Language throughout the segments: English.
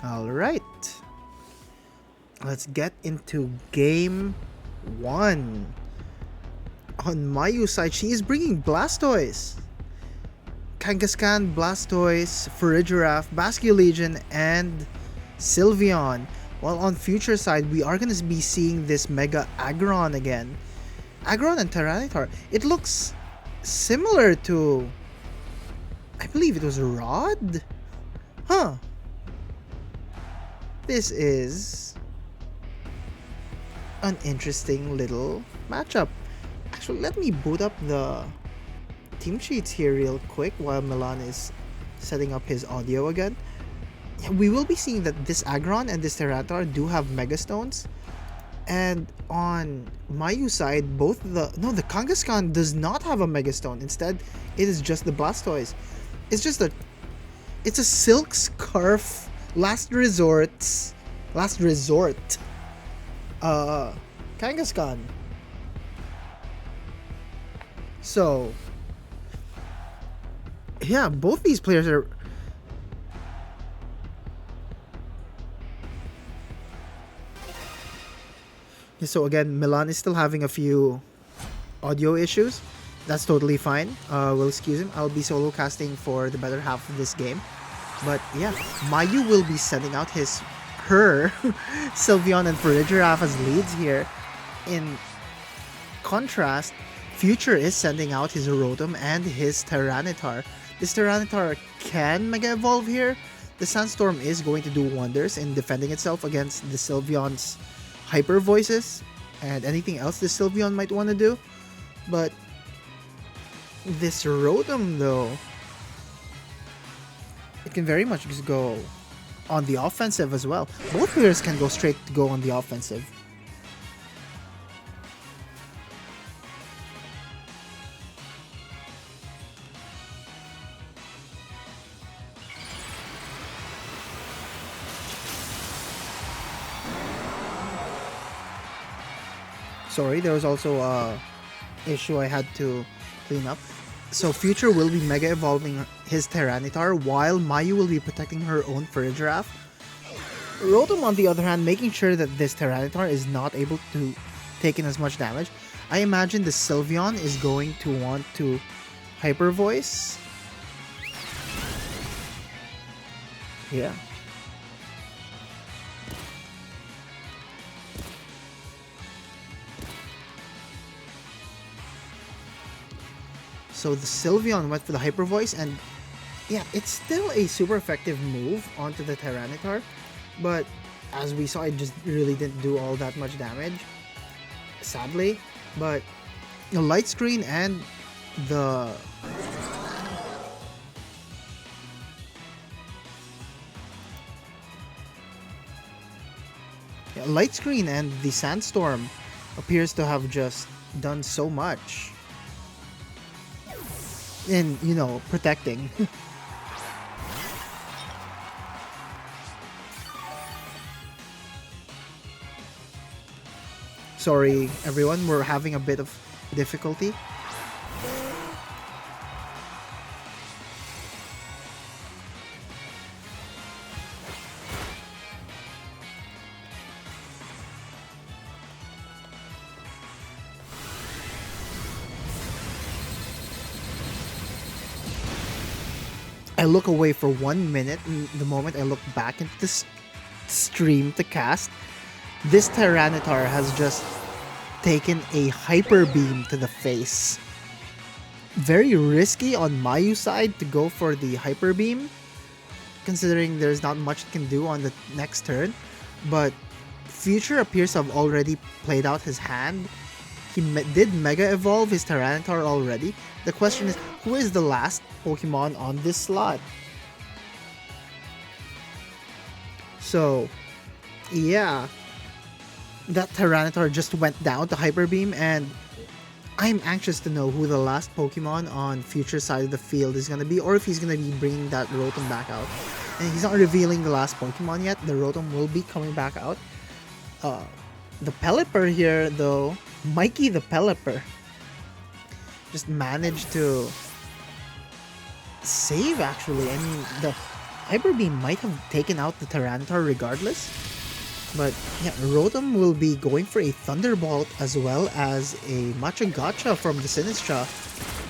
Alright. Let's get into game 1. On Mayu's side, she is bringing Blastoise, Kangaskhan, Blastoise, Farigiraf, Basculegion, and Sylveon. While on Future side, we are going to be seeing this Mega Aggron again. Aggron and Tyranitar. It looks similar to... I believe it was Rod? Huh. This is an interesting little matchup. Actually, let me boot up the team sheets here real quick while Milan is setting up his audio again. We will be seeing that this Aggron and this Tyranitar do have Mega Stones. And on Mayu side, the Kangaskhan does not have a Mega Stone. Instead, it is just the Blastoise. It's a Silk Scarf last resort Kangaskhan. So yeah, both these players are so again, Milan is still having a few audio issues. That's totally fine. We'll excuse him. I'll be solo casting for the better half of this game. But yeah, Mayu will be sending out her Sylveon and Farigiraf as leads here. In contrast, Future is sending out his Rotom and his Tyranitar. This Tyranitar can Mega Evolve here. The Sandstorm is going to do wonders in defending itself against the Sylveon's Hyper Voices and anything else the Sylveon might want to do. But this Rotom, though, it can very much just go on the offensive as well. Both players can go straight to go on the offensive. Sorry, there was also a issue I had to clean up. So Future will be Mega Evolving his Tyranitar while Mayu will be protecting her own Farigiraf. Rotom, on the other hand, making sure that this Tyranitar is not able to take in as much damage. I imagine the Sylveon is going to want to Hyper Voice. Yeah. So the Sylveon went for the Hyper Voice, and yeah, it's still a super effective move onto the Tyranitar, but as we saw, it just really didn't do all that much damage, sadly. But the Light Screen and the Light Screen and the Sandstorm appears to have just done so much in, protecting. Sorry, everyone, we're having a bit of difficulty. I look away for 1 minute, and the moment I look back into this stream to cast, this Tyranitar has just taken a Hyper Beam to the face. Very risky on Mayu's side to go for the Hyper Beam, considering there's not much it can do on the next turn. But Future appears to have already played out his hand. He did Mega Evolve his Tyranitar already. The question is, who is the last Pokemon on this slot? So, yeah, that Tyranitar just went down to Hyper Beam, and I'm anxious to know who the last Pokemon on Future side of the field is going to be, or if he's going to be bringing that Rotom back out. And he's not revealing the last Pokemon yet. The Rotom will be coming back out. The Pelipper here, though, Mikey the Pelipper, just managed to save, actually. I mean, Hyper Beam might have taken out the Tyranitar regardless. But yeah, Rotom will be going for a Thunderbolt as well as a Machagacha from the Sinistra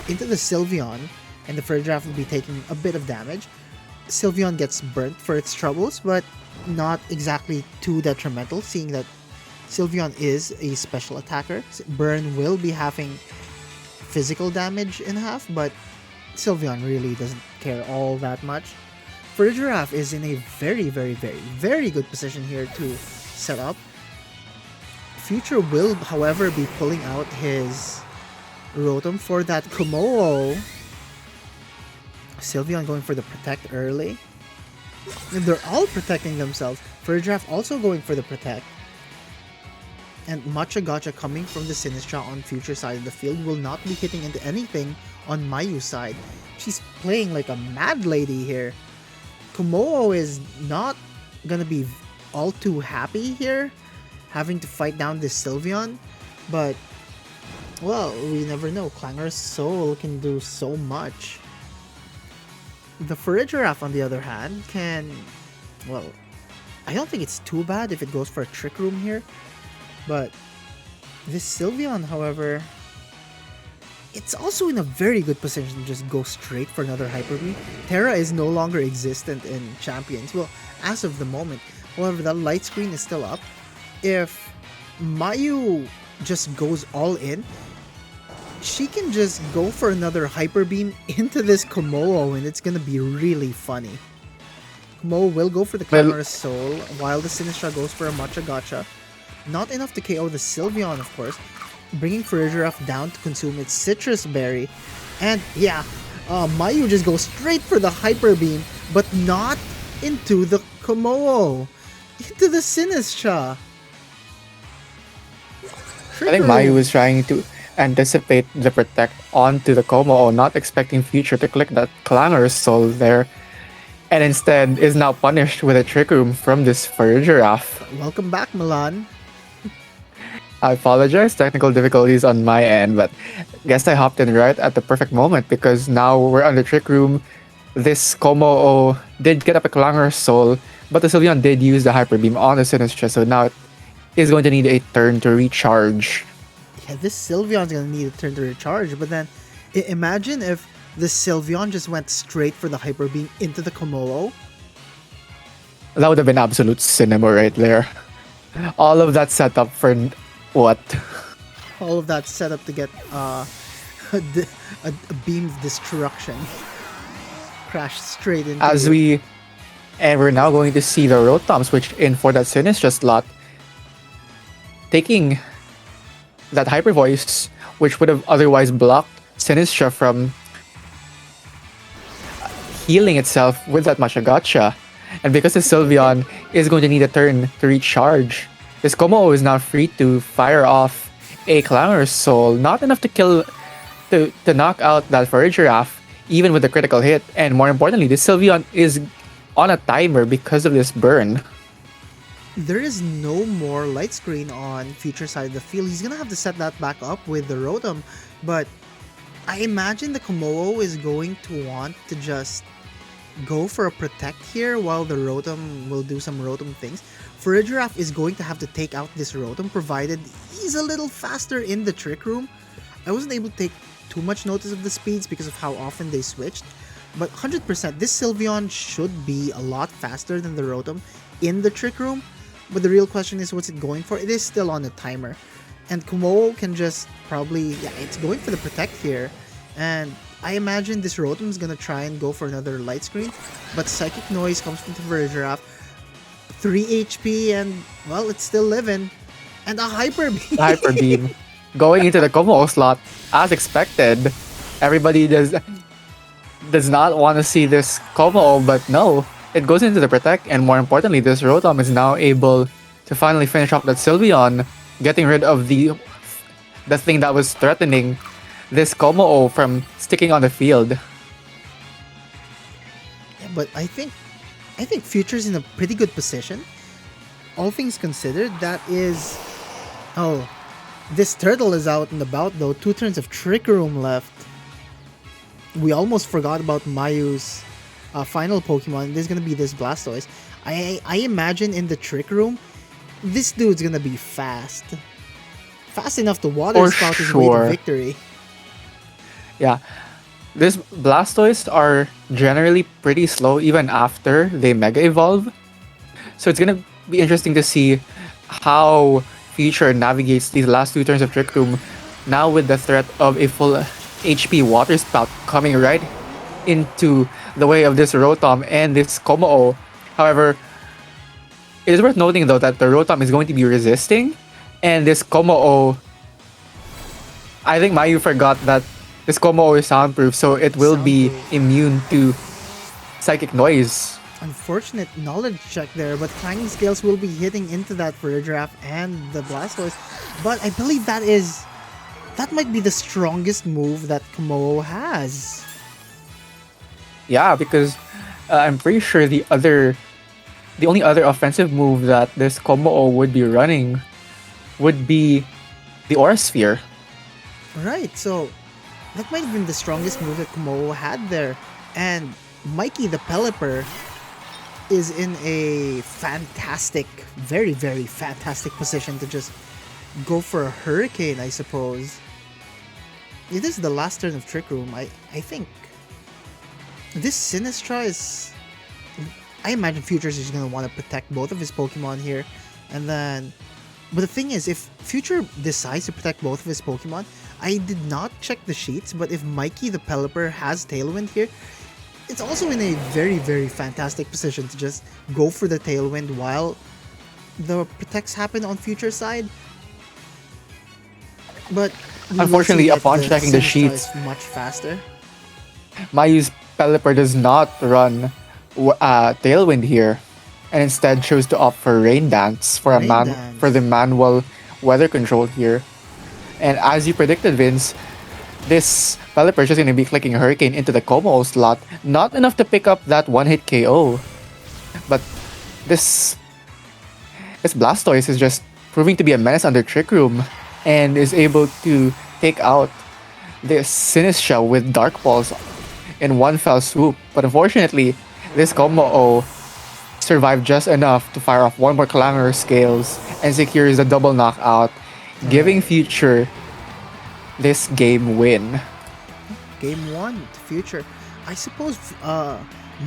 into the Sylveon, and the Furdraft will be taking a bit of damage. Sylveon gets burnt for its troubles, but not exactly too detrimental, seeing that Sylveon is a special attacker. Burn will be having physical damage in half, but Sylveon really doesn't care all that much. Furdraft is in a very good position here to set up. Future will, however, be pulling out his Rotom for that Kommo-o. Sylveon going for the Protect early. And they're all protecting themselves. Furdraft also going for the Protect. And Machagacha coming from the Sinistra on Future side of the field will not be hitting into anything on Mayu's side. She's playing like a mad lady here. Kommo-o is not gonna be all too happy here, having to fight down this Sylveon, but well, we never know. Clangorous Soul can do so much. The Farigiraf, on the other hand, can, well, I don't think it's too bad if it goes for a Trick Room here, but this Sylveon, however, it's also in a very good position to just go straight for another Hyper Beam. Terra is no longer existent in Champions, well, as of the moment. However, that light screen is still up. If Mayu just goes all in, she can just go for another Hyper Beam into this Kommo-o, and it's gonna be really funny. Kommo-o will go for the Clangorous Soul, while the Sinistra goes for a Machagacha. Not enough to KO the Sylveon, of course, bringing Farigiraf down to consume its Citrus Berry. And yeah, Mayu just goes straight for the Hyper Beam, but not into the Kommo-o. Into the Sinistra. I think Mayu was trying to anticipate the Protect onto the Kommo-o, not expecting Future to click that Clangorous Soul there, and instead is now punished with a Trick Room from this Farigiraf. Welcome back, Milan. I apologize, technical difficulties on my end, but guess I hopped in right at the perfect moment because now we're on the Trick Room. This Kommo-o did get up a Clangorous Soul, but the Sylveon did use the Hyper Beam on the Sinistra, so now it is going to need a turn to recharge. Yeah, this Sylveon's gonna need a turn to recharge, but then imagine if the Sylveon just went straight for the Hyper Beam into the Kommo-o. That would have been absolute cinema right there. All of that setup for what? All of that set up to get a beam of destruction. Crash straight into And we're now going to see the Rotom switch in for that Sinistra slot, taking that Hyper Voice, which would have otherwise blocked Sinistra from healing itself with that Machagacha. And because the Sylveon is going to need a turn to recharge, this Kommo-o is now free to fire off a Clangorous Soul. Not enough to kill, to knock out that Farigiraf, even with a critical hit. And more importantly, this Sylveon is on a timer because of this burn. There is no more light screen on Future side of the field. He's gonna have to set that back up with the Rotom, but I imagine the Kommo-o is going to want to just go for a Protect here while the Rotom will do some Rotom things. Farigiraf is going to have to take out this Rotom, provided he's a little faster in the Trick Room. I wasn't able to take too much notice of the speeds because of how often they switched, but 100% this Sylveon should be a lot faster than the Rotom in the Trick Room. But the real question is, what's it going for? It is still on a timer. And Kommo-o can just probably, yeah, it's going for the Protect here. And I imagine this Rotom is gonna try and go for another light screen. But Psychic Noise comes from the Farigiraf. 3 HP and, well, it's still living. And a Hyper Beam. Hyper Beam going into the Kommo-o slot as expected. Everybody does not want to see this Kommo-o, but no. It goes into the Protect, and more importantly, this Rotom is now able to finally finish off that Sylveon, getting rid of the thing that was threatening this Kommo-o from sticking on the field. Yeah, but I think Future's in a pretty good position. All things considered, that is... Oh, this Turtle is out and about though. 2 turns of Trick Room left. We almost forgot about Mayu's final Pokemon. There's gonna be this Blastoise. I imagine in the Trick Room, this dude's gonna be fast. Fast enough to water For spout his way to sure. victory. Yeah. These Blastoise are generally pretty slow even after they Mega Evolve. So it's gonna be interesting to see how Future navigates these last two turns of Trick Room now with the threat of a full HP Water Spout coming right into the way of this Rotom and this Kommo-o. However, it is worth noting though that the Rotom is going to be resisting, and this Kommo-o, I think Mayu forgot that this Kommo-o is soundproof, so it will be Soundproof. immune to Psychic Noise. Unfortunate knowledge check there, but Clanging Scales will be hitting into that Verdraft and the Blastoise. But I believe that might be the strongest move that Kommo-o has. Yeah, because I'm pretty sure the only other offensive move that this Kommo-o would be running would be the Aura Sphere. Right, so that might have been the strongest move that Kommo-o had there. And Mikey the Pelipper is in a fantastic, very, very fantastic position to just go for a Hurricane, I suppose. It is the last turn of Trick Room, I think. This Sinistra is... I imagine Future's is going to want to protect both of his Pokemon here. And then... But the thing is, if Future decides to protect both of his Pokemon, I did not check the sheets, but if Mikey the Pelipper has Tailwind here, it's also in a very, very fantastic position to just go for the Tailwind while the protects happen on Future side. But we will Unfortunately, see that upon checking the Sinistra sheets, is much faster. Mayu's Pelipper does not run Tailwind here, and instead chose to opt for Rain Dance for Rain Dance. for the manual weather control here. And as you predicted, Vince, this Pelipper is just going to be clicking Hurricane into the Kommo-o slot, not enough to pick up that one-hit KO. But this Blastoise is just proving to be a menace under Trick Room, and is able to take out this Sinistra with Dark Pulse in one fell swoop. But unfortunately, this Kommo-o survived just enough to fire off one more Clangor Scales and secures the double knockout, giving Future this game win. Game 1 to Future. I suppose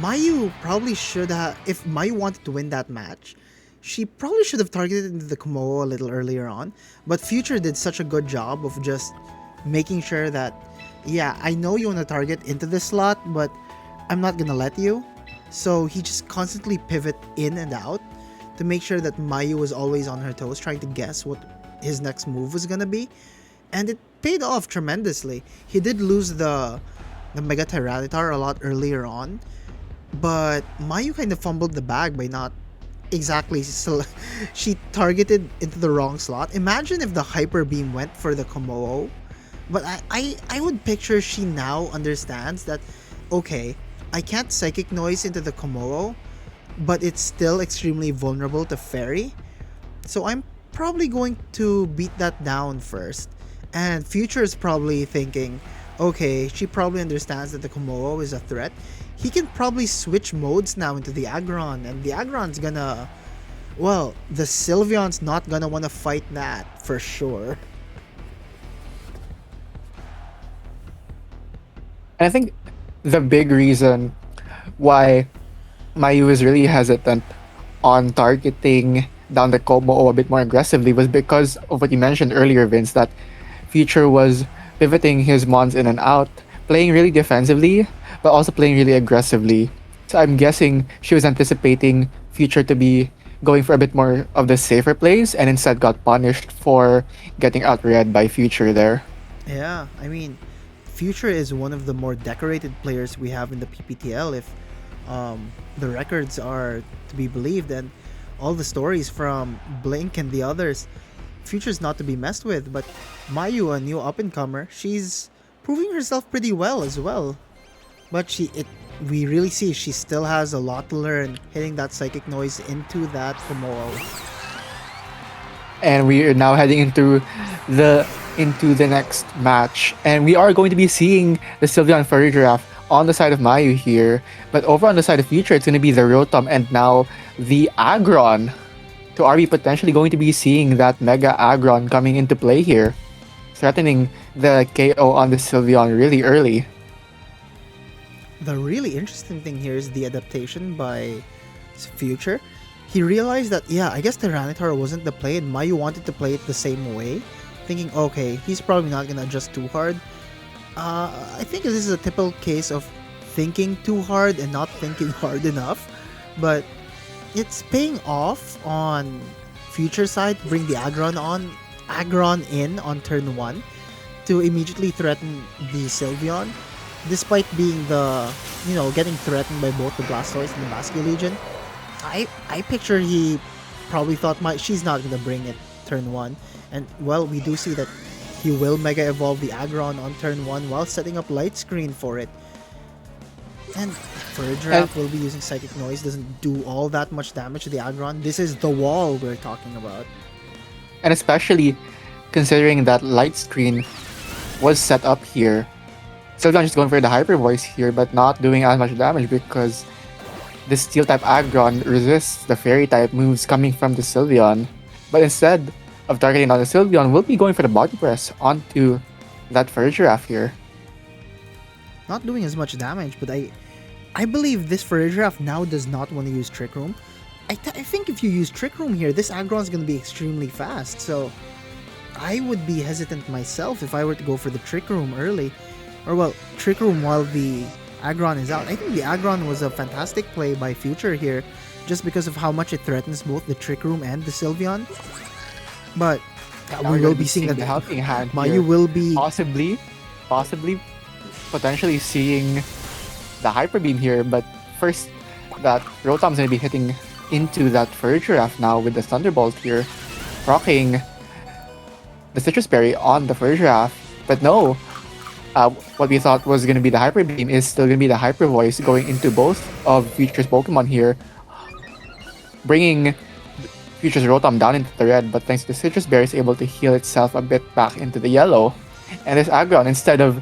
Mayu probably should have... If Mayu wanted to win that match, she probably should have targeted the Kommo-o a little earlier on. But Future did such a good job of just making sure that, yeah, I know you want to target into this slot, but I'm not gonna let you. So he just constantly pivot in and out to make sure that Mayu was always on her toes, trying to guess what his next move was gonna be. And it paid off tremendously. He did lose the Mega Tyranitar a lot earlier on, but Mayu kind of fumbled the bag by not exactly... She targeted into the wrong slot. Imagine if the Hyper Beam went for the Kommo-o. But I would picture she now understands that, okay, I can't Psychic Noise into the Kommo-o, but it's still extremely vulnerable to Fairy. So I'm probably going to beat that down first. And Future is probably thinking, okay, she probably understands that the Kommo-o is a threat. He can probably switch modes now into the Aggron, and the Aggron's gonna... Well, the Sylveon's not gonna want to fight that, for sure. And I think the big reason why Mayu is really hesitant on targeting down the Kommo-o a bit more aggressively was because of what you mentioned earlier, Vince, that Future was pivoting his mons in and out, playing really defensively, but also playing really aggressively. So I'm guessing she was anticipating Future to be going for a bit more of the safer plays, and instead got punished for getting outread by Future there. Yeah, I mean, Future is one of the more decorated players we have in the PPTL, if the records are to be believed, and all the stories from Blink and the others. Future's not to be messed with, but Mayu, a new up-and-comer, she's proving herself pretty well as well. But we really see she still has a lot to learn hitting that Psychic Noise into that Kommo-o. And we are now heading into the next match, and we are going to be seeing the Sylveon Furry Giraffe on the side of Mayu here. But over on the side of Future, it's going to be the Rotom and now the Aggron. So are we potentially going to be seeing that Mega Aggron coming into play here? Threatening the KO on the Sylveon really early. The really interesting thing here is the adaptation by Future. He realized that, yeah, I guess Tyranitar wasn't the play and Mayu wanted to play it the same way. Thinking, okay, he's probably not gonna adjust too hard. I think this is a typical case of thinking too hard and not thinking hard enough. But it's paying off on Future side. Bring the Aggron in on turn 1 to immediately threaten the Sylveon. Despite being getting threatened by both the Blastoise and the Basculegion. I picture he probably thought she's not gonna bring it turn 1. And well, we do see that he will Mega Evolve the Aggron on turn 1 while setting up Light Screen for it. And Giraffe will be using Psychic Noise, doesn't do all that much damage to the Aggron. This is the wall we're talking about. And especially considering that Light Screen was set up here. Sylveon just going for the Hyper Voice here, but not doing as much damage because the Steel type Aggron resists the Fairy type moves coming from the Sylveon. But instead of targeting on the Sylveon, we'll be going for the Body Press onto that Giraffe here. Not doing as much damage, but I believe this Giraffe now does not want to use Trick Room. I think if you use Trick Room here, this Aggron is going to be extremely fast, so I would be hesitant myself if I were to go for the Trick Room early. Or well, Trick Room while the Aggron is out. I think the Aggron was a fantastic play by Future here, just because of how much it threatens both the Trick Room and the Sylveon. But we will be seeing that the Helping Hand Mayu here. will be possibly, potentially seeing the Hyper Beam here. But first, that Rotom's going to be hitting into that Giraffe now with the Thunderbolt here, rocking the Citrus Berry on the Giraffe. But no, what we thought was going to be the Hyper Beam is still going to be the Hyper Voice going into both of Future's Pokemon here, bringing Future's Rotom down into the red, but thanks to the Citrus Berry is able to heal itself a bit back into the yellow. And this Aggron, instead of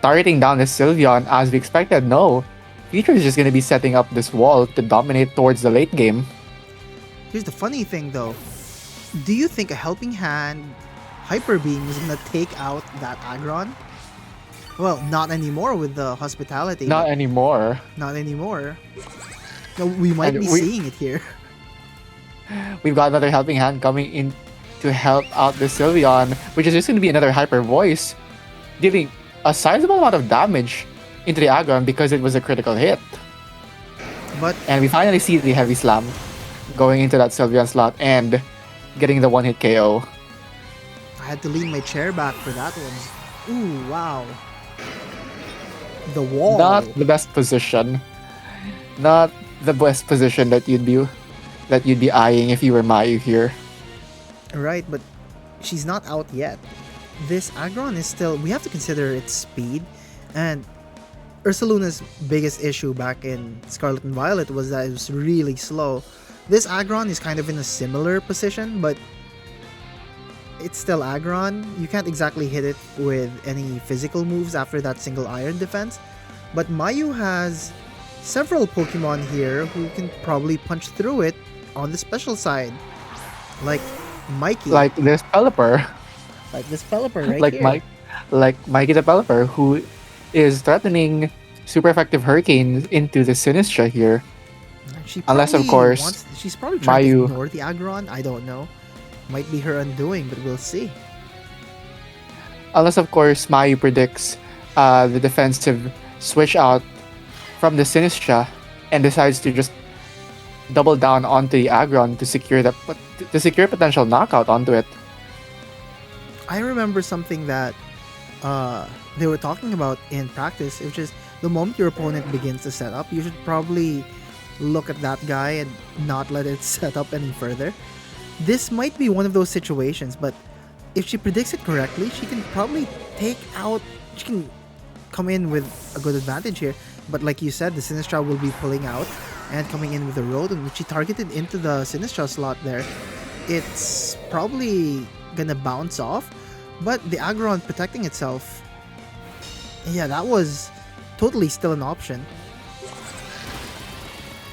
targeting down the Sylveon as we expected, no, Future is just going to be setting up this wall to dominate towards the late game. Here's the funny thing though. Do you think a Helping Hand Hyper Beam is gonna take out that Aggron? Well, not anymore with the Hospitality. Not anymore. Not anymore. No, we might be seeing it here. We've got another Helping Hand coming in to help out the Sylveon, which is just going to be another Hyper Voice, dealing a sizable amount of damage into the Aggron because it was a critical hit. And we finally see the Heavy Slam going into that Sylveon slot and getting the one-hit KO. I had to lean my chair back for that one. Ooh, wow. The wall. Not the best position. Not the best position that you'd be eyeing if you were Mayu here. Right, but she's not out yet. This Aggron is still... We have to consider its speed. And Ursaluna's biggest issue back in Scarlet and Violet was that it was really slow. This Aggron is kind of in a similar position, but it's still Aggron. You can't exactly hit it with any physical moves after that single iron defense. But Mayu has several Pokemon here who can probably punch through it on the special side. Like Mikey. Like this Pelipper. Like this Pelipper right like here. Like Mikey the Pelipper, who is threatening super effective Hurricanes into the Sinistra here. Unless, of course, she's probably trying Mayu to ignore the Aggron. I don't know. Might be her undoing, but we'll see. Unless, of course, Mayu predicts the defensive switch out from the Sinistra and decides to just double down onto the Aggron to secure potential knockout onto it. I remember something that they were talking about in practice, which is the moment your opponent begins to set up, you should probably look at that guy and not let it set up any further. This might be one of those situations, but if she predicts it correctly, she can probably she can come in with a good advantage here. But like you said, the Sinistra will be pulling out and coming in with a Rotom, which she targeted into the Sinistra slot there. It's probably gonna bounce off, but the Aggron protecting itself. Yeah, that was totally still an option.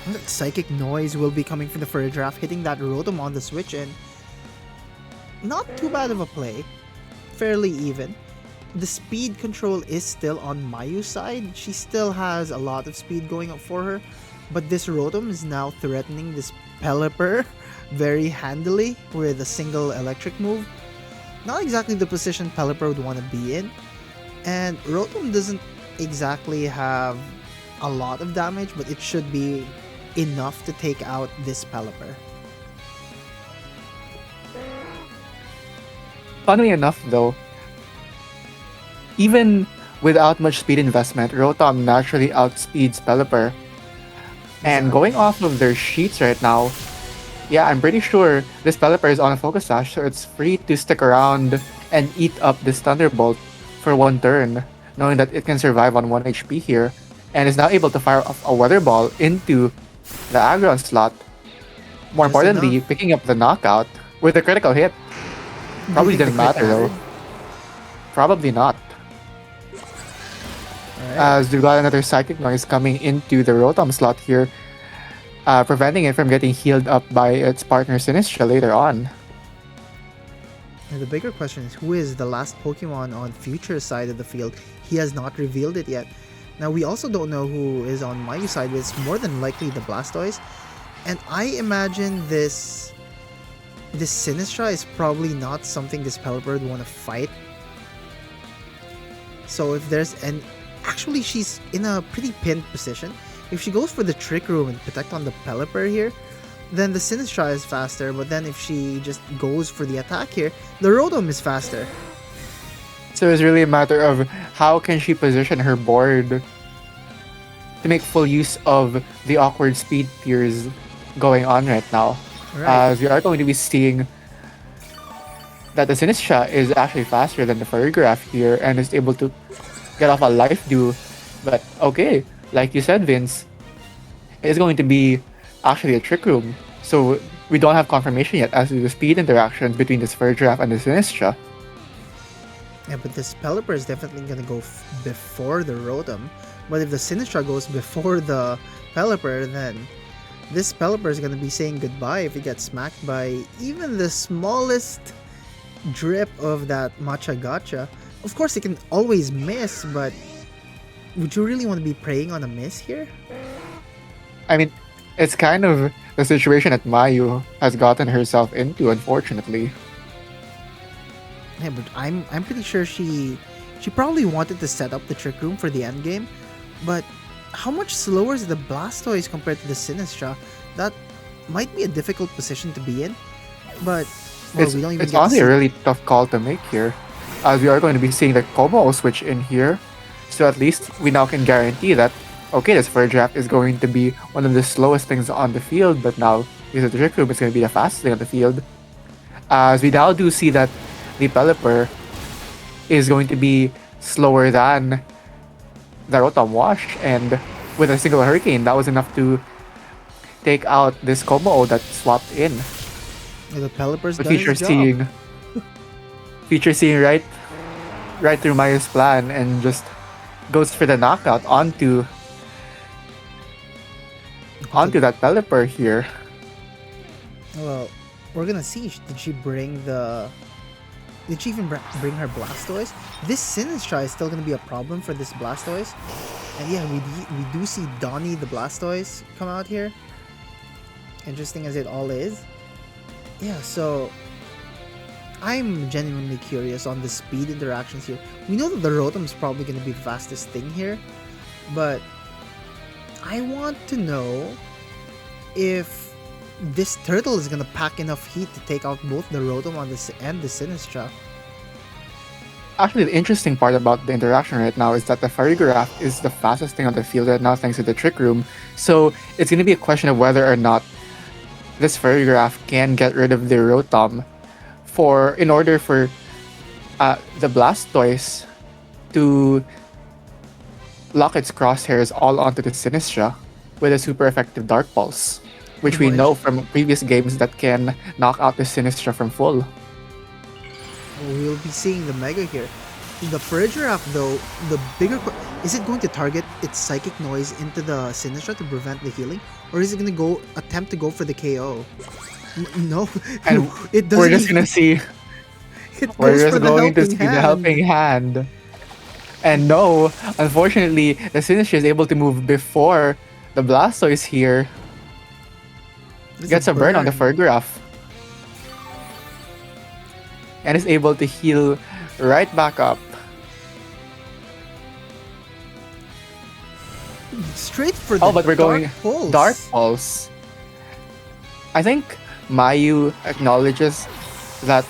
And that Psychic Noise will be coming from the Furry Draft, hitting that Rotom on the switch in. Not too bad of a play. Fairly even. The speed control is still on Mayu's side. She still has a lot of speed going up for her. But this Rotom is now threatening this Pelipper very handily with a single electric move. Not exactly the position Pelipper would want to be in. And Rotom doesn't exactly have a lot of damage, but it should be enough to take out this Pelipper. Funnily enough, though, even without much speed investment, Rotom naturally outspeeds Pelipper. And going off of their sheets right now, yeah, I'm pretty sure this Pelipper is on a Focus Sash, so it's free to stick around and eat up this Thunderbolt for one turn, knowing that it can survive on 1 HP here, and is now able to fire off a Weather Ball into the Aggron slot. More Just importantly, enough. picking up the knockout with a critical hit. Probably Do you think didn't the crit matter though. mattered? Probably not. Alright. As we've got another Psychic Noise coming into the Rotom slot here, preventing it from getting healed up by its partner Sinistra later on. And the bigger question is, who is the last Pokemon on Future's side of the field? He has not revealed it yet. Now, we also don't know who is on Mayu's side, but it's more than likely the Blastoise. And I imagine this Sinistra is probably not something this Pelipper would want to fight. So if there's an... Actually, she's in a pretty pinned position. If she goes for the Trick Room and protect on the Pelipper here, then the Sinistra is faster. But then if she just goes for the attack here, the Rotom is faster. So it's really a matter of how can she position her board to make full use of the awkward speed tiers going on right now. Right. As we are going to be seeing that the Sinistra is actually faster than the Farigiraf here and is able to get off a Life Dew. But okay, like you said, Vince, it's going to be actually a Trick Room. So we don't have confirmation yet as to the speed interactions between this Farigiraf and the Sinistra. Yeah, but this Pelipper is definitely going to go before the Rotom. But if the Sinistra goes before the Pelipper, then this Pelipper is going to be saying goodbye if it gets smacked by even the smallest drip of that Matcha Gotcha. Of course, it can always miss, but would you really want to be preying on a miss here? I mean, it's kind of the situation that Mayu has gotten herself into, unfortunately. Yeah, but I'm pretty sure she probably wanted to set up the Trick Room for the end game, but how much slower is the Blastoise compared to the Sinistra? That might be a difficult position to be in, but well, we don't even it's get to honestly see. a really tough call to make here, as we are going to be seeing the Como switch in here. So at least we now can guarantee that, okay, this Farigiraf is going to be one of the slowest things on the field, but now because of the Trick Room, it's going to be the fastest thing on the field. As we now do see that the Pelipper is going to be slower than the Rotom Wash, and with a single Hurricane, that was enough to take out this Como that swapped in. Yeah, the Pelipper's But done his job. Feature seeing right through Mayu's plan and just goes for the knockout onto that Pelipper here. Well, we're gonna see. Did she bring the... Did she even bring her Blastoise? This Sinistra is still gonna be a problem for this Blastoise. And yeah, we do see Donnie the Blastoise come out here. Interesting as it all is. Yeah, so... I'm genuinely curious on the speed interactions here. We know that the Rotom is probably gonna be the fastest thing here. But... I want to know if this turtle is gonna pack enough heat to take out both the Rotom and the Sinistra. Actually, the interesting part about the interaction right now is that the Farigiraf is the fastest thing on the field right now thanks to the Trick Room. So it's going to be a question of whether or not this Farigiraf can get rid of the Rotom in order for the Blastoise to lock its crosshairs all onto the Sinistra with a super effective Dark Pulse, which we know from previous games that can knock out the Sinistra from full. We'll be seeing the Mega here. The Farigiraf, though, the bigger is it going to target its psychic noise into the Sinistra to prevent the healing, or is it going to go attempt to go for the KO? No, And it we're doesn't. just gonna see. It We're goes for just the going to helping see the hand. helping hand. And no, unfortunately, the Sinister is able to move before the Blastoise here It's gets a burn on the Farigiraf. And is able to heal right back up. Straight for the Oh, but we're going Pulse. Dark Pulse. I think Mayu acknowledges that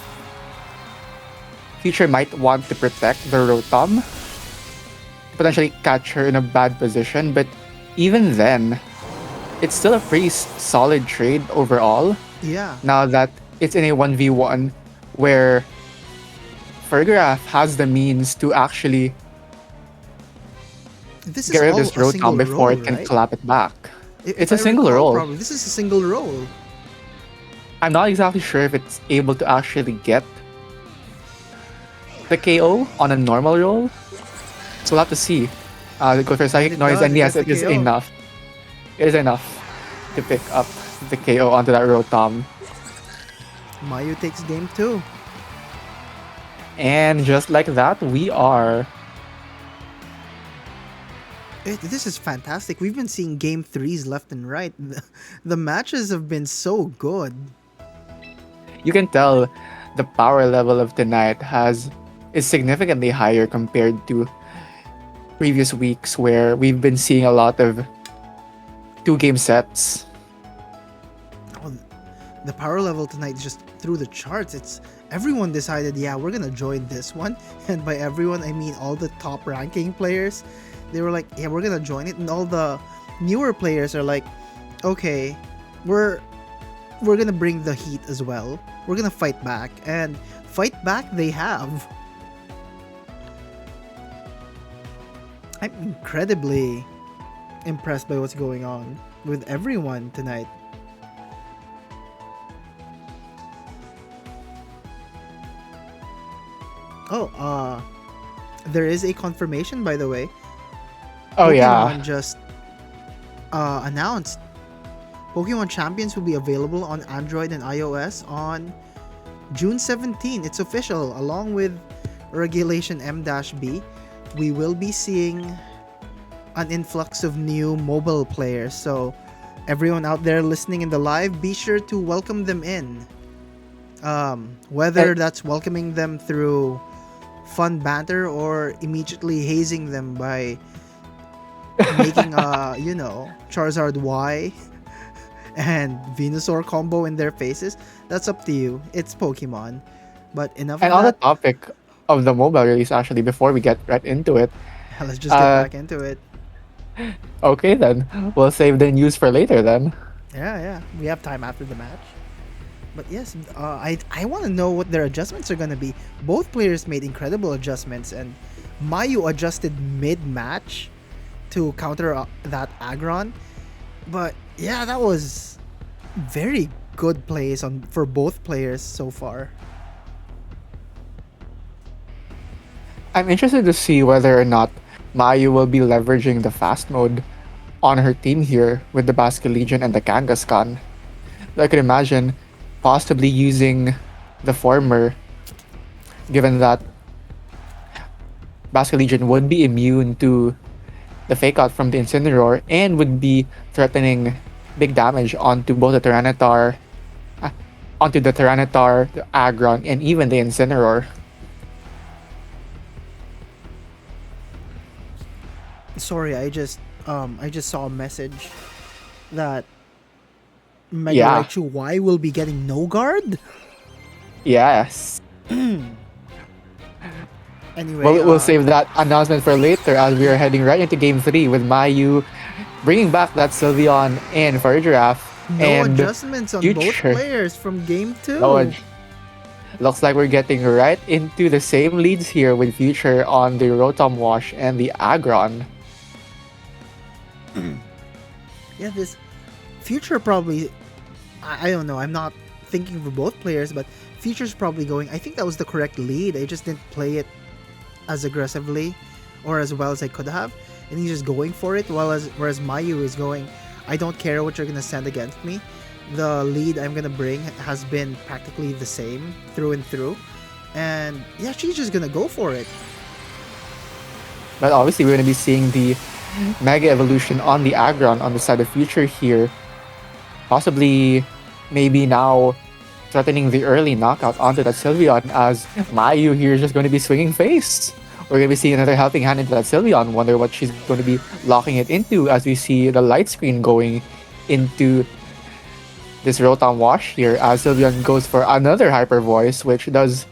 Future might want to protect the Rotom, potentially catch her in a bad position, but even then, it's still a pretty solid trade overall. Yeah. Now that it's in a 1v1 where Farigiraf has the means to actually This get is rid of all this a single Rotom before roll, it can right? clap it back. If It's I a single recall roll. properly, this is a single roll. I'm not exactly sure if it's able to actually get the KO on a normal roll. So we'll have to see. Go for Psychic it Noise, does, and it yes, gets it is the KO. enough. It is enough to pick up the KO onto that Rotom. Mayu takes game 2. And just like that, we are. This is fantastic. We've been seeing game 3s left and right. The matches have been so good. You can tell the power level of tonight is significantly higher compared to previous weeks where we've been seeing a lot of 2-game sets. Oh, the power level tonight is just through the charts. It's everyone decided, yeah, we're gonna join this one, and by everyone I mean all the top ranking players. They were like, yeah, we're gonna join it, and all the newer players are like, okay, we're gonna bring the heat as well. We're gonna fight back, and fight back they have. I'm incredibly impressed by what's going on with everyone tonight. Oh, there is a confirmation, by the way. Oh Pokemon yeah. just announced Pokemon Champions will be available on Android and iOS on June 17. It's official. Along with Regulation M-B, we will be seeing an influx of new mobile players. So everyone out there listening in the live, be sure to welcome them in. Whether that's welcoming them through fun banter or immediately hazing them by making a, Charizard Y and Venusaur combo in their faces, that's up to you. It's Pokemon. But enough And of on the that. topic of the mobile release, actually, before we get right into it, Let's just get back into it. okay then, we'll save the news for later then. Yeah. We have time after the match. But yes, I want to know what their adjustments are going to be. Both players made incredible adjustments, and Mayu adjusted mid-match to counter that Aggron. But yeah, that was very good plays for both players so far. I'm interested to see whether or not Mayu will be leveraging the fast mode on her team here with the Basculegion and the Kangaskhan. I could imagine possibly using the former, given that Basculegion would be immune to the fake out from the Incineroar and would be threatening big damage onto both the Tyranitar, the Aggron, and even the Incineroar. Sorry, I just saw a message that Mega Yeah. Raichu Y will be getting no guard. Yes. Anyway, We'll save that announcement for later as we are heading right into Game 3 with Mayu bringing back that Sylveon and Farigiraf. no and adjustments on both Future. players from game 2. Looks like we're getting right into the same leads here with Future on the Rotom Wash and the Aggron. Yeah, this Future probably, I don't know, I'm not thinking for both players, but Future's probably going, I think that was the correct lead, I just didn't play it as aggressively or as well as I could have, and he's just going for it. Whereas Mayu is going, I don't care what you're gonna send against me. The lead I'm gonna bring has been practically the same through and through, and yeah, she's just gonna go for it. But obviously, we're going to be seeing the Mega Evolution on the Aggron on the side of Future here. Possibly, maybe now threatening the early knockout onto that Sylveon, as Mayu here is just going to be swinging face. We're going to be seeing another helping hand into that Sylveon. Wonder what she's going to be locking it into as we see the light screen going into this Rotom Wash here, as Sylveon goes for another Hyper Voice, which does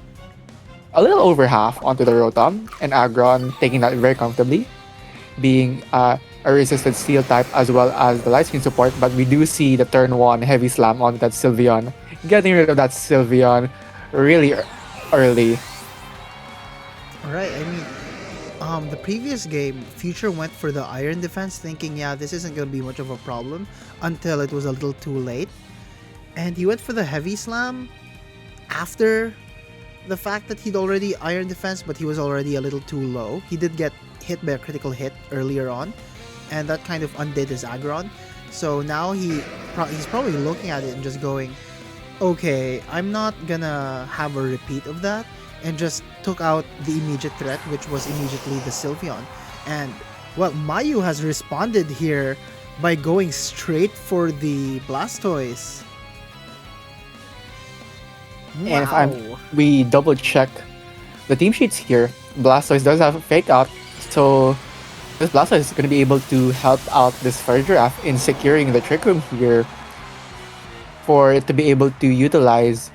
a little over half onto the Rotom, and Aggron taking that very comfortably, being a resisted steel type as well as the light screen support. But we do see the turn 1 heavy slam on that Sylveon, getting rid of that Sylveon really early. Alright, I mean, the previous game, Future went for the Iron Defense thinking, yeah, this isn't going to be much of a problem, until it was a little too late. And he went for the Heavy Slam after the fact that he'd already Iron Defense, but he was already a little too low. He did get hit by a critical hit earlier on, and that kind of undid his Aggron. So now he's probably looking at it and just going, okay, I'm not gonna have a repeat of that, and just took out the immediate threat, which was immediately the Sylveon. And, well, Mayu has responded here by going straight for the Blastoise. And Wow. if we double check the team sheets here, Blastoise does have a fake out, so this Blastoise is going to be able to help out this Fire Giraffe in securing the Trick Room here for it to be able to utilize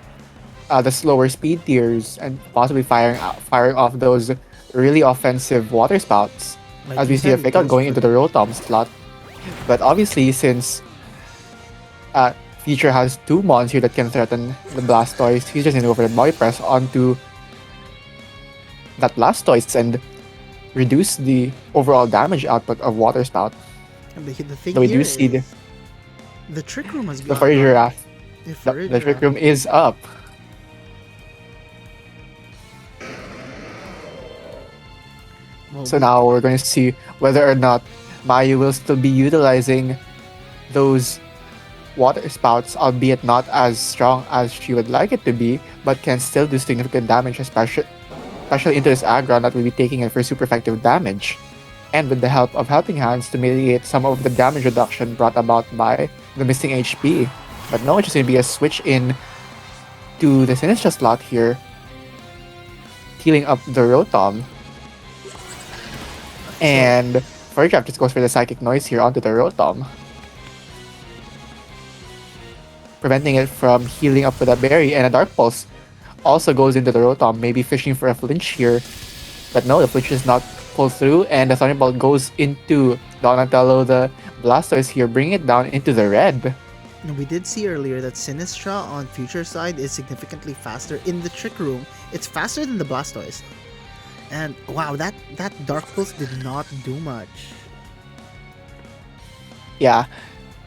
the slower speed tiers and possibly firing off those really offensive water spouts, Like as you we see a said, fake out goes going for into the Rotom slot. But obviously, since Future has 2 mons here that can threaten the Blastoise, he's just going to go for the body press onto that Blastoise and reduce the overall damage output of Water Spout. And the thing So we here do see is the Trick Room has the gone. Fire Giraffe. The The Trick Room is up. Well, So now we're going to see whether or not Mayu will still be utilizing those water spouts, albeit not as strong as she would like it to be, but can still do significant damage, especially into this Aggron that will be taking it for super effective damage. And with the help of Helping Hands to mitigate some of the damage reduction brought about by the missing HP. But no, it's just going to be a switch in to the Sinistra slot here, healing up the Rotom. And Fire Trap just goes for the Psychic Noise here onto the Rotom, preventing it from healing up with a Berry, and a Dark Pulse also goes into the Rotom, maybe fishing for a flinch here. But no, the flinch does not pull through, and the Thunderbolt goes into Donatello, the Blastoise here, bringing it down into the red. And we did see earlier that Sinistra on Future side is significantly faster in the Trick Room. It's faster than the Blastoise. And wow, that Dark Pulse did not do much. Yeah,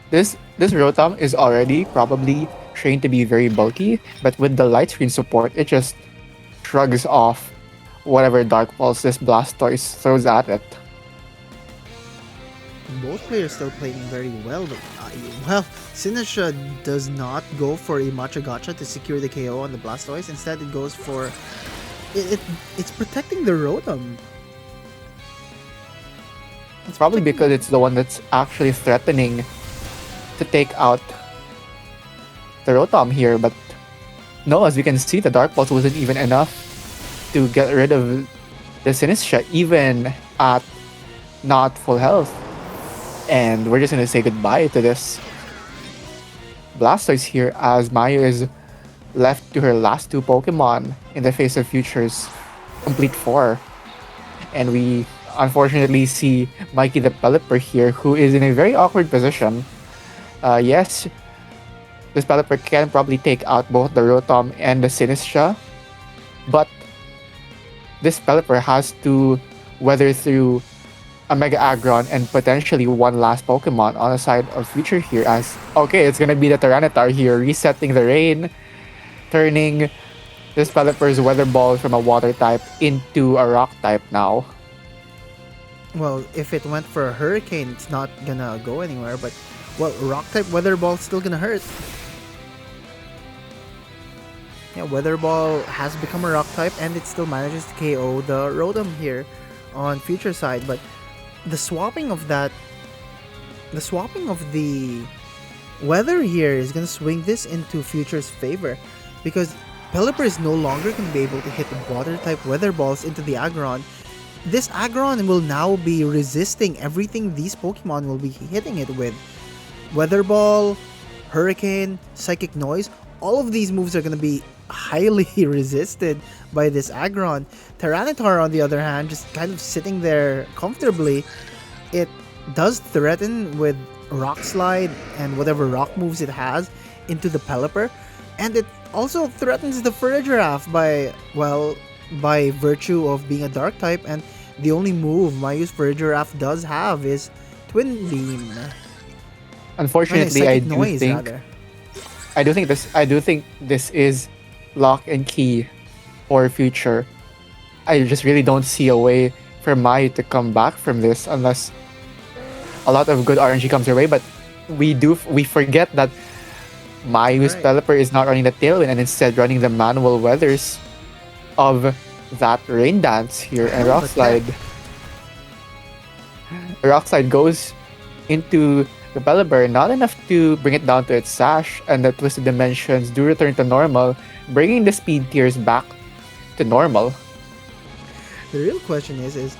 this Rotom is already probably trained to be very bulky, but with the light screen support, it just shrugs off whatever Dark Pulse this Blastoise throws at it. Both players still playing very well, but well, Sinistra does not go for a Matcha Gotcha to secure the KO on the Blastoise. Instead, it goes for it's protecting the Rotom. It's probably because it's the one that's actually threatening to take out the Rotom here, but no, as we can see, the Dark Pulse wasn't even enough to get rid of the Sinistra, even at not full health. And we're just gonna say goodbye to this Blastoise here, as Mayu is left to her last 2 Pokemon in the face of Future's complete 4. And we unfortunately see Mikey the Pelipper here, who is in a very awkward position. Yes, this Pelipper can probably take out both the Rotom and the Sinistra, but this Pelipper has to weather through a Mega Aggron and potentially one last Pokemon on the side of Future here, as okay, it's gonna be the Tyranitar here, resetting the rain, turning This Pelipper's Weather Ball from a Water type into a Rock type now. Well, if it went for a Hurricane, it's not gonna go anywhere, but, well, Rock type Weather Ball's still gonna hurt. Yeah, Weather Ball has become a Rock type, and it still manages to KO the Rotom here on Future side, but the swapping of the weather here is gonna swing this into Future's favor, because Pelipper is no longer gonna be able to hit the Water type Weather Balls into the Aggron. This Aggron will now be resisting everything these Pokemon will be hitting it with. Weather Ball, Hurricane, Psychic Noise, all of these moves are gonna be highly resisted by this Aggron. Tyranitar, on the other hand, just kind of sitting there comfortably. It does threaten with Rock Slide and whatever rock moves it has into the Pelipper, and it also threatens the Farigiraf by virtue of being a Dark type, and the only move Mayu's Farigiraf does have is Twin Beam. Unfortunately, I do think this is lock and key for Future. I just really don't see a way for Mayu to come back from this unless a lot of good RNG comes your way. But we forget that Mayu's Pelipper is not running the Tailwind and instead running the manual weathers of that Rain Dance here, and Rock Slide. Rock Slide goes into the Pelipper, not enough to bring it down to its sash, and the Twisted Dimensions do return to normal, bringing the speed tiers back to normal. The real question is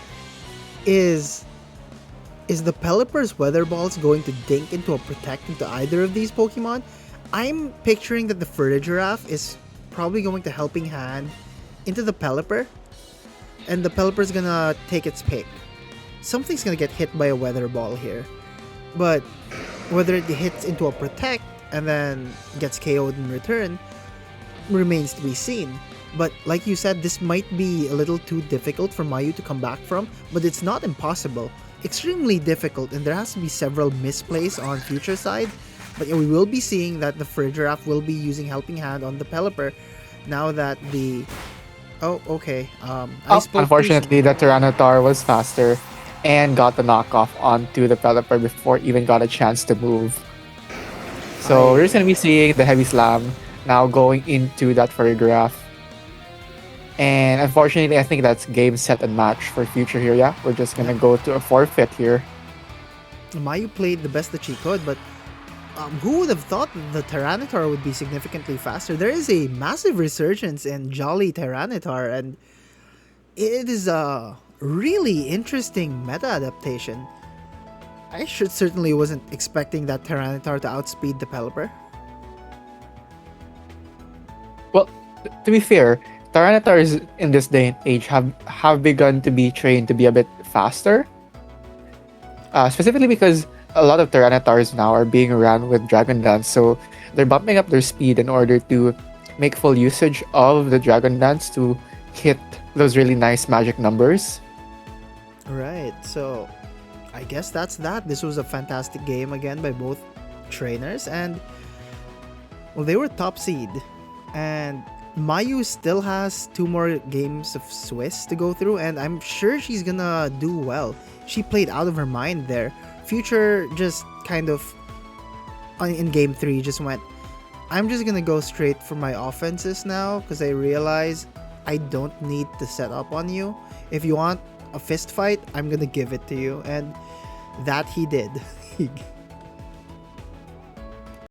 the Pelipper's Weather Balls going to dink into a Protect into either of these Pokemon? I'm picturing that the Farigiraf is probably going to Helping Hand into the Pelipper, and the Pelipper's gonna take its pick. Something's gonna get hit by a Weather Ball here, but whether it hits into a Protect and then gets KO'd in return remains to be seen. But like you said, this might be a little too difficult for Mayu to come back from, but it's not impossible. Extremely difficult, and there has to be several misplays on Future side, but we will be seeing that the Farigiraf will be using Helping Hand on the Pelipper now that the... Oh, okay. Unfortunately, the Tyranitar was faster and got the knockoff onto the Pelipper before even got a chance to move. So we're just going to be seeing the Heavy Slam now going into that Farigiraf. And unfortunately, I think that's game, set, and match for Future here. Yeah, we're just going to go to a forfeit here. Mayu played the best that she could, but who would have thought that the Tyranitar would be significantly faster? There is a massive resurgence in Jolly Tyranitar, and it is a really interesting meta adaptation. I certainly wasn't expecting that Tyranitar to outspeed the Pelipper. Well, to be fair, Tyranitars in this day and age have begun to be trained to be a bit faster. Specifically because a lot of Tyranitar's now are being ran with Dragon Dance, so they're bumping up their speed in order to make full usage of the Dragon Dance to hit those really nice magic numbers. Right, so I guess that's that. This was a fantastic game again by both trainers, and well, they were top seed, and Mayu still has 2 more games of Swiss to go through, and I'm sure she's gonna do well. She played out of her mind there. Future just kind of in game 3 just went, I'm just gonna go straight for my offenses now because I realize I don't need to set up on you. If you want a fist fight, I'm gonna give it to you, and that he did.